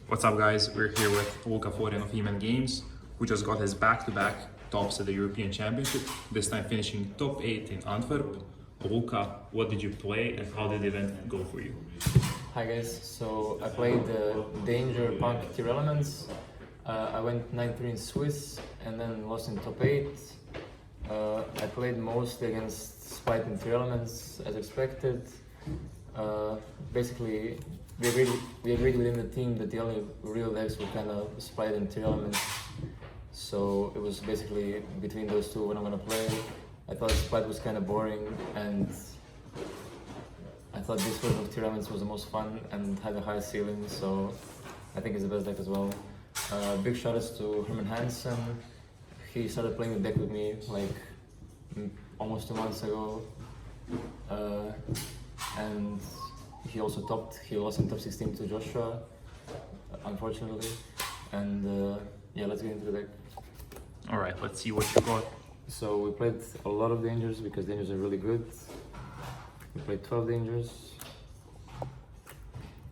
What's up, guys? We're here with Luka Forjan of Human Games, who just got his back-to-back tops at the European Championship, this time finishing top 8 in Antwerp. Luka, what did you play and how did the event go for you? Hi guys, so I played the Danger Punk tier elements. I went 9-3 in Swiss and then lost in top 8. I played mostly against Spite in tier elements as expected. Basically, we agreed within the team that the only real decks were kind of Spite and tier elements. So it was basically between those two what I'm gonna play. I thought Spite was kind of boring and I thought this version of tier elements was the most fun and had the highest ceiling, so I think it's the best deck as well. Big shoutouts to Herman Hansen. He started playing the deck with me like almost 2 months ago, and he also topped. He lost in top 16 to Joshua, unfortunately. And yeah, let's get into the deck. All right, let's see what you got. So we played a lot of dangers because dangers are really good. We played 12 dangers.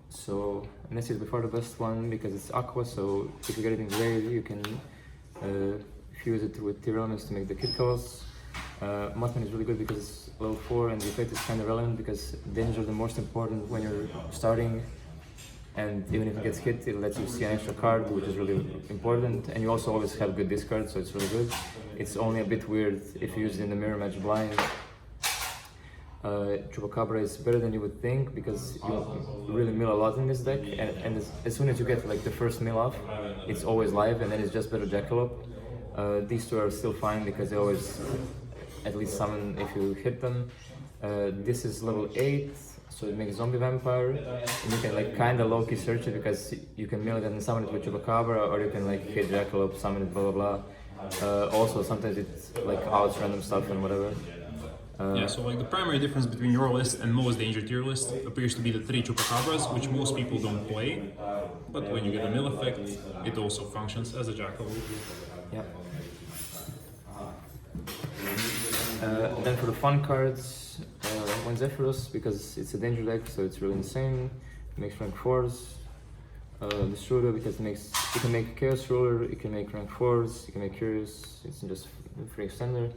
So, and this is by far the best one because it's aqua, so if you get it in gray, you can fuse it with tier elements to make the kit calls. Mothman is really good because it's level 4 and the effect is kind of relevant because dangers are the most important when you're starting, and even if it gets hit, it lets you see an extra card, which is really important, and you also always have good discards, so it's really good. It's only a bit weird if you use it in the mirror match blind. Chupacabra is better than you would think because you really mill a lot in this deck, and as soon as you get like the first mill off, it's always live, and then it's just better Jackalope. These two are still fine because they always at least summon if you hit them. This is level 8, so it makes Zombie Vampire, and you can like kinda low-key search it because you can mill it and summon it with Chupacabra, or you can like hit Jackalope, summon it, blah blah blah. Also sometimes it's like outs random stuff and whatever. Yeah, so like the primary difference between your list and most danger tier list appears to be the 3 Chupacabras, which most people don't play, but when you get a mill effect, it also functions as a Jackalope. Yeah. Then for the fun cards, one Zephyrus because it's a danger deck, so it's really insane. It makes rank 4s. The Shooter because it can make Chaos Ruler, it can make rank 4s, it can make Curious, it's just free extender.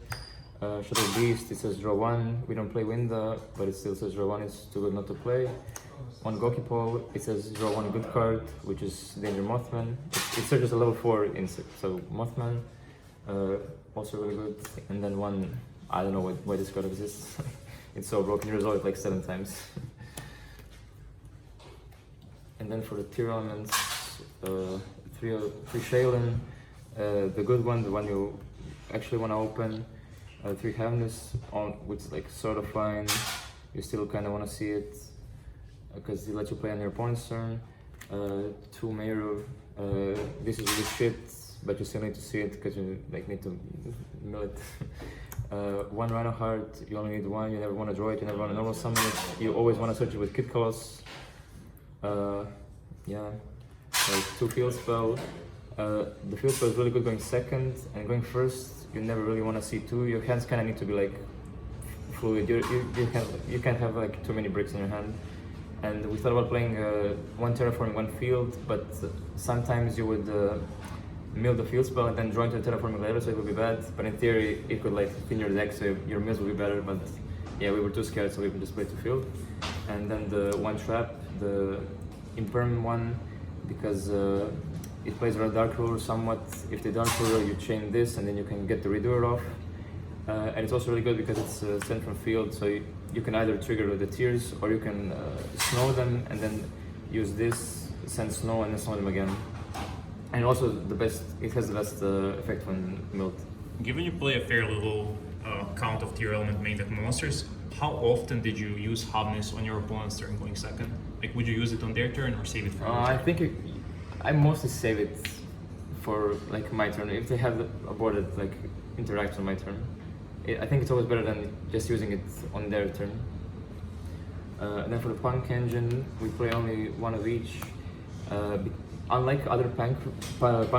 Shadow Beast, it says draw 1. We don't play Winda, but it still says draw 1, it's too good not to play. On Gokipol, it says draw 1 good card, which is Danger Mothman. It searches a level 4 insect, so Mothman, also really good. And then one, I don't know why this card exists. It's so broken, you resolve it like 7 times. And then for the tier elements, 3 Shaylin, the good one, the one you actually want to open. 3 Heavenless, which is like sort of fine. You still kind of want to see it because it lets you play on your opponent's turn. 2 Meru, this is really shit, but you still need to see it because you like need to mill it. 1 Rhino Heart, you only need 1. You never want to draw it. You never want to normal summon it. You always want to search it with Kit Calls. Yeah, like 2 Field Spell. The Field Spell is really good going second, and going first you never really want to see 2. Your hands kind of need to be like fluid. You can't have like too many bricks in your hand. And we thought about playing 1 Terraforming, 1 Field, but sometimes you would mill the Field Spell and then draw into the Terraforming later, so it would be bad. But in theory, it could like thin your deck, so your mills would be better. But yeah, we were too scared, so we just played 2 Field. And then the 1 Trap, the Imperm one, because it plays around Dark Ruler somewhat. If the Dark Ruler, you chain this and then you can get the Redoer off. And it's also really good because it's sent from field, so you can either trigger the tiers or you can snow them and then use this, send snow and then snow them again. And also it has the best effect when milled. Given you play a fairly low count of tier element main deck monsters, how often did you use Hobness on your opponent's turn going second? Like, would you use it on their turn or save it for I think I mostly save it for like my turn. If they have a board that like interacts on my turn, I think it's always better than just using it on their turn. And then for the Punk Engine, we play only 1 of each. Unlike other Punk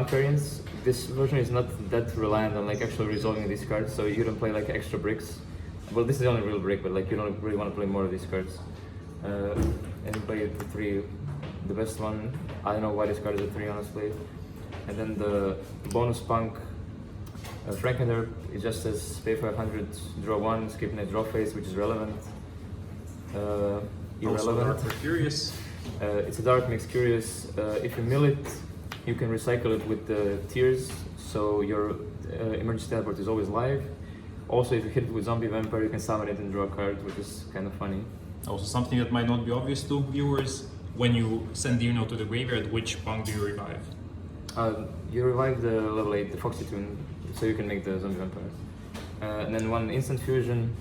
variants, this version is not that reliant on like actually resolving these cards, so you don't play like extra bricks. Well, this is the only real brick, but like you don't really want to play more of these cards. And you play it for 3 the best one. I don't know why this card is a 3, honestly. And then the bonus punk, Frankener, it just says pay 500, draw 1, skip a draw phase, which is relevant. Also Irrelevant. Dark for Curious. It's a dark, makes curious. If you mill it, you can recycle it with the tears, so your emergency teleport is always live. Also, if you hit it with zombie vampire, you can summon it and draw a card, which is kind of funny. Also something that might not be obvious to viewers, when you send Dino to the graveyard, which punk do you revive? You revive the level 8, the Foxy Tune, so you can make the zombie vampire. And then one instant fusion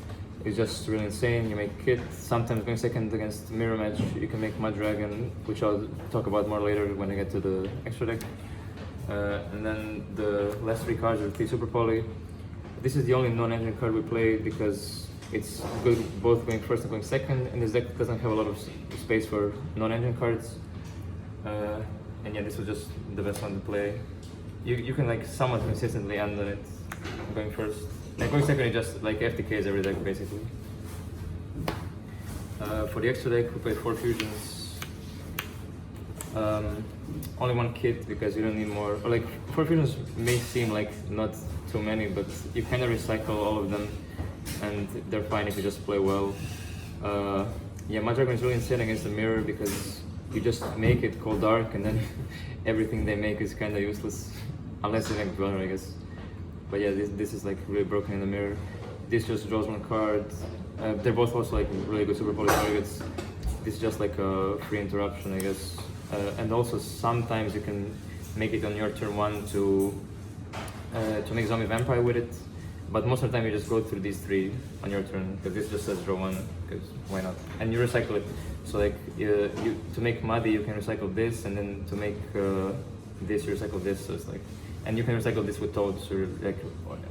is just really insane. You make Kit, sometimes going second against mirror match, you can make Mud Dragon, which I'll talk about more later when I get to the extra deck. And then the last 3 cards are 3 Super Poly. This is the only non-engine card we play because it's good both going first and going second, and this deck doesn't have a lot of space for non-engine cards. And yeah, this was just the best one to play. You can like somewhat consistently end on it going first. Like going second, it just like FTKs every deck basically. For the extra deck, we played 4 fusions. Only 1 kit because you don't need more. Or like 4 fusions may seem like not too many, but you kind of recycle all of them, and they're fine if you just play well. Yeah, my Dragon is really insane against the mirror because you just make it called dark, and then everything they make is kind of useless, unless they make Dweller, I guess. But yeah, this is like really broken in the mirror. This just draws 1 card. They're both also like really good Super Poly targets. This is just like a free interruption, I guess. And also sometimes you can make it on your turn 1 to make Zombie Vampire with it. But most of the time you just go through these 3 on your turn, because this just says draw 1, because why not? And you recycle it. So like to make Muddy you can recycle this, and then to make this you recycle this. So it's like, and you can recycle this with Toads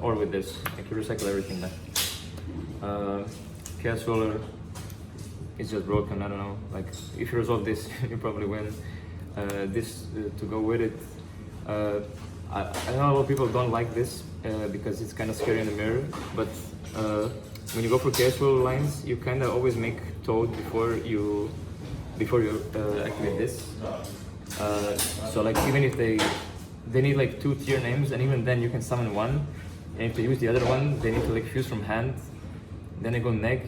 or with this. Like you recycle everything there. Chaos Roller is just broken. I don't know. Like if you resolve this, you probably win. This to go with it. I know a lot of people don't like this because it's kind of scary in the mirror. But when you go for Chaos Roller lines, you kind of always make Toad before you activate this. So like even if they need like 2 tier names, and even then you can summon 1, and if they use the other one, they need to like fuse from hand. Then they go neg.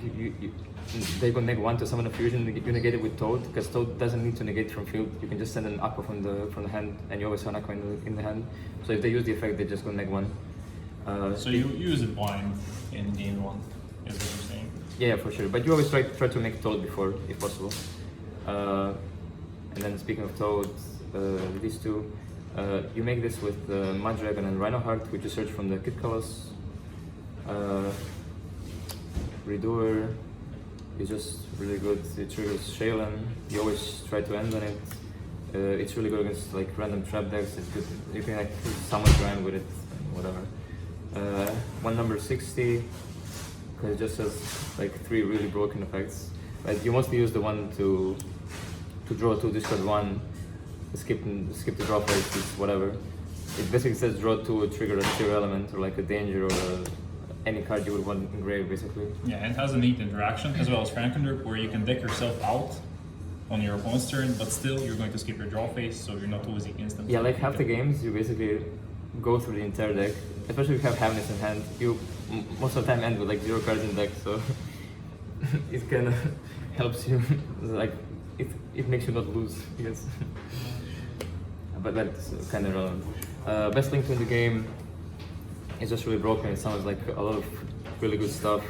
They go neg 1 to summon a fusion. You negate it with Toad, because Toad doesn't need to negate from field. You can just send an Aqua from the hand, and you always have an Aqua in the hand. So if they use the effect, they just go neg 1. So you use it blind in game 1, is what you're saying? Yeah, for sure. But you always try to make Toad before, if possible. And then speaking of Toad, these 2. You make this with Mud Dragon and Rhino Heart, which you search from the Kit Colors. Redoer is just really good. It triggers Shaylin. You always try to end on it. It's really good against like random trap decks. It's good. You can like summon grind with it, whatever. One number 60, because it just has like 3 really broken effects. Like you mostly use the one to draw 2, discard 1. Skip the draw phase, whatever. It basically says draw 2, trigger a tier element or like a danger or any card you would want in grave, basically. Yeah, and it has a neat interaction as well as Frankenderp, where you can deck yourself out on your opponent's turn, but still you're going to skip your draw phase, so you're not losing instantly. Yeah, like half the games you basically go through the entire deck, especially if you have Hamness in hand. You most of the time end with like 0 cards in deck, so it kind of helps you. Like it makes you not lose, I guess. But that's kind of relevant. Best link to in the game is just really broken. It sounds like a lot of really good stuff.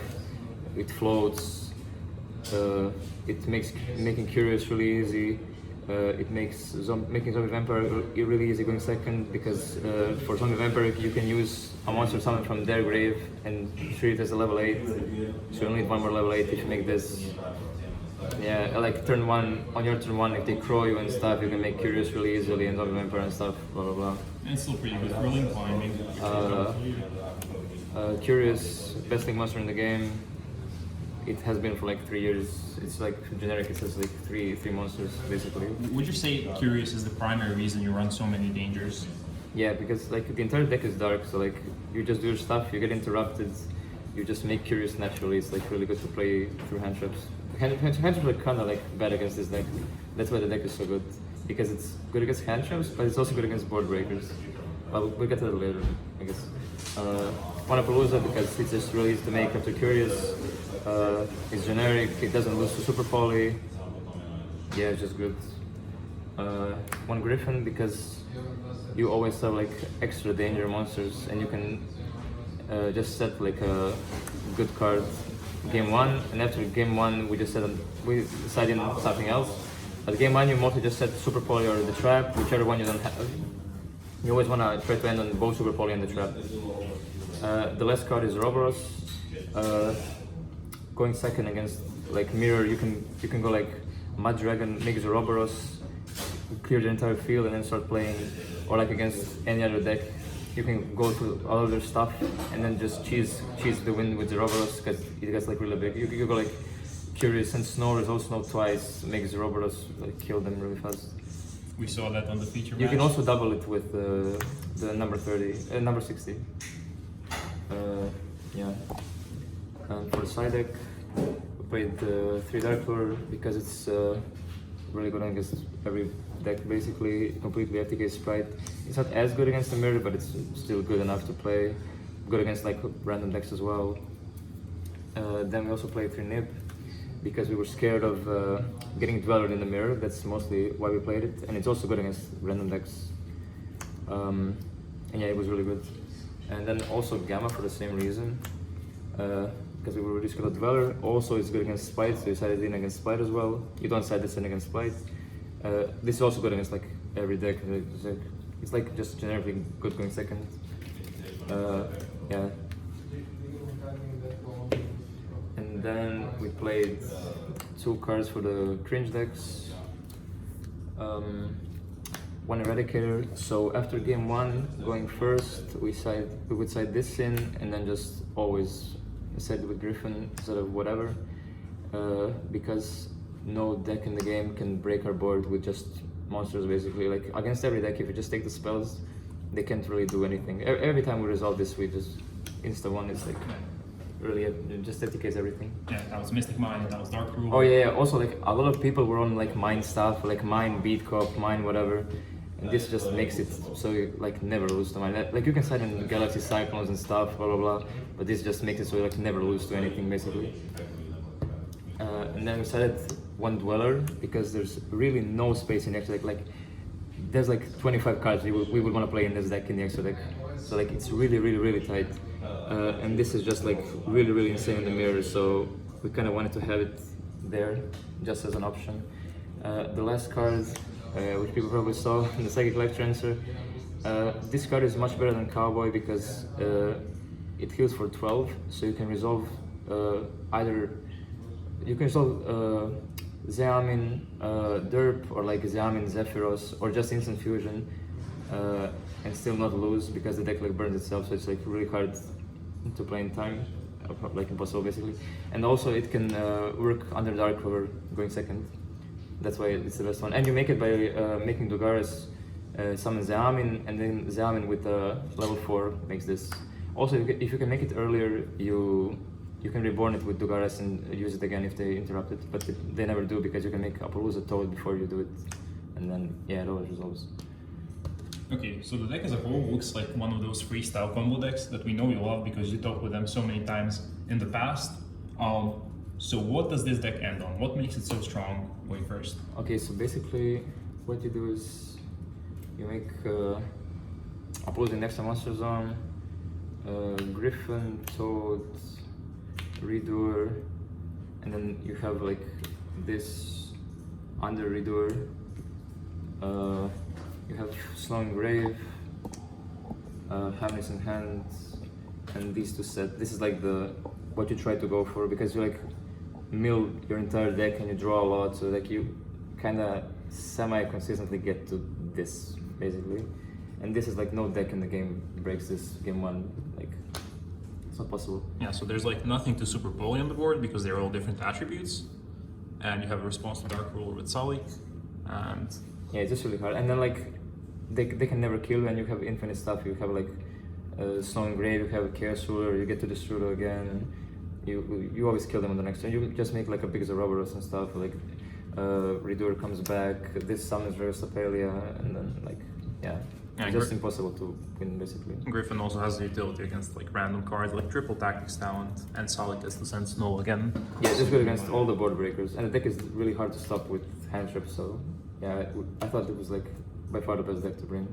It floats. It makes making Curious really easy. It makes making Zombie Vampire really easy going second, because for Zombie Vampire you can use a monster summon from their grave and treat it as a level 8. So you only need 1 more level 8 if you make this. Yeah, like turn 1, on your turn 1, if they crow you and stuff, you can make Curious really easily and Zombie Vampire and stuff, blah blah blah. And it's still pretty good for link climbing. Curious, best link monster in the game. It has been for like 3 years. It's like generic, it says like three monsters basically. Would you say Curious is the primary reason you run so many dangers? Yeah, because like the entire deck is dark, so like you just do your stuff, you get interrupted, you just make Curious naturally. It's like really good to play through hand traps. Hand traps are kind of like bad against this deck. That's why the deck is so good. because it's good against hand traps, but it's also good against board breakers. Well, we'll get to that later, I guess. Wanapalooza because it's just really easy to make after Curious. It's generic, it doesn't lose to Super Poly. Yeah, it's just good. One Griffin because you always have like extra danger monsters and you can just set like a good card game one, and after game one we decided on something else. At game one you mostly just set Super Poly or the trap, whichever one you don't have. You always want to try to end on both Super Poly and the trap. The last card is Ouroboros. Going second against like Mirror, you can go like Mud Dragon, make Ouroboros, clear the entire field and then start playing, or like against any other deck, you can go to all of their stuff and then just cheese the win with Ouroboros because it gets like really big. You go like Curious and Snow, Result Snow twice, make Ouroboros like kill them really fast. We saw that on the feature match. You can also double it with the number 60. Yeah. And for the side deck, we played 3 Dark Lord because it's really good against every deck basically, completely FTK Sprite. It's not as good against the Mirror, but it's still good enough to play. Good against like random decks as well. Then we also played 3 Nib because we were scared of getting Dweller in the Mirror. That's mostly why we played it, and it's also good against random decks. And yeah, it was really good. And then also Gamma for the same reason, because we were really scared of Dweller. Also, it's good against Spite, so you sided in against Spite as well. You don't side this in against Spite. This is also good against like every deck. It's like just generically good going second. Yeah. And then we played 2 cards for the cringe decks. One Eradicator. So after game 1, going first, we would side this in and then just always side with Griffin instead of whatever, because no deck in the game can break our board with just monsters basically. Like against every deck, if you just take the spells, they can't really do anything. Every time we resolve this, we just insta-1. It's like really it just dedicates everything. Yeah, that was Mystic Mine, that was Dark Rule. Oh yeah, yeah. Also like a lot of people were on like mine stuff, like mine beat cop, mine whatever, and this just makes it so you like never lose to mine. Like you can side in Galaxy Cyclones and stuff, blah blah blah, but this just makes it so you like never lose to anything basically. And then we started 1 Dweller because there's really no space in the extra deck. Like there's like 25 cards we would want to play in this deck in the extra deck, so like it's really tight. And this is just like really insane in the Mirror, so we kind of wanted to have it there just as an option. The last card, which people probably saw in the Psychic Life Transfer, this card is much better than Cowboy because it heals for 12, so you can resolve Zeamin, Derp, or like Zeamin, Zephyros, or just Instant Fusion, and still not lose because the deck like burns itself, so it's like really hard to play in time, like impossible basically. And also it can work under Dark Cover going second. That's why it's the best one. And you make it by making Dogaris summon Zeamin, and then Zeamin with level 4 makes this. Also, if you can make it earlier, you can reborn it with Dogaris and use it again if they interrupt it, but they never do because you can make Appaloosa Toad before you do it, and then yeah, it always resolves. Okay, so the deck as a whole looks like one of those freestyle combo decks that we know you love because you talked with them so many times in the past. So what does this deck end on? What makes it so strong going first? Okay, so basically what you do is you make opposing extra monster zone, Griffin, Toad, Redoer, and then you have like this under Redoer. You have Slowing Grave, Hamlet in hand, and these 2 set. This is like what you try to go for because you like mill your entire deck and you draw a lot, so like you kind of semi-consistently get to this basically. And this is like no deck in the game breaks this game 1. Like it's not possible. Yeah, so there's like nothing to Super Poly on the board because they're all different attributes, and you have a response to Dark Ruler with Sully, and yeah, it's just really hard. And then like they can never kill you, and you have infinite stuff. You have like Snowing Grave, you have a Chaos Ruler, you get to destroy it again. You always kill them on the next turn. You just make like a big Ouroboros and stuff. Like Redur comes back. This summons Versapelia, and then like yeah, Yeah, it's just impossible to win basically. Griffin also has the utility against like random cards like triple tactics talent and Salik gets to send Snow again. Yeah, just good against all the board breakers, and the deck is really hard to stop with hand trip. So yeah, I thought it was like by far the best deck to bring.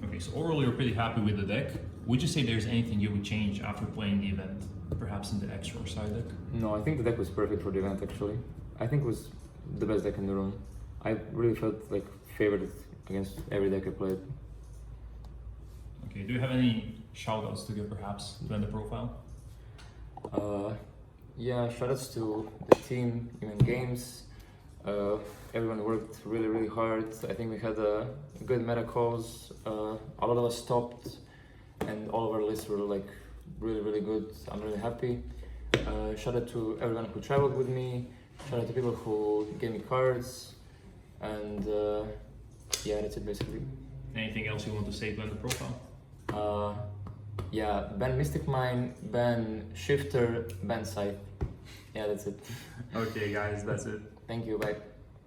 Okay, so overall you're pretty happy with the deck. Would you say there's anything you would change after playing the event, perhaps in the extra or side deck? No, I think the deck was perfect for the event actually. I think it was the best deck in the room. I really felt like favored against every deck I played. Okay, do you have any shoutouts to give perhaps to end the profile? Yeah, shoutouts to the team, Human Games. Everyone worked really hard. I think we had good meta calls. A lot of us stopped, and all of our lists were like really good. I'm really happy. Shout out to everyone who traveled with me. Shout out to people who gave me cards, and yeah, that's it basically. Anything else you want to say to end the profile? Yeah, ban Mystic Mine, ban Shifter, ban Scythe. Yeah, that's it. Okay guys, that's it. Thank you, bye.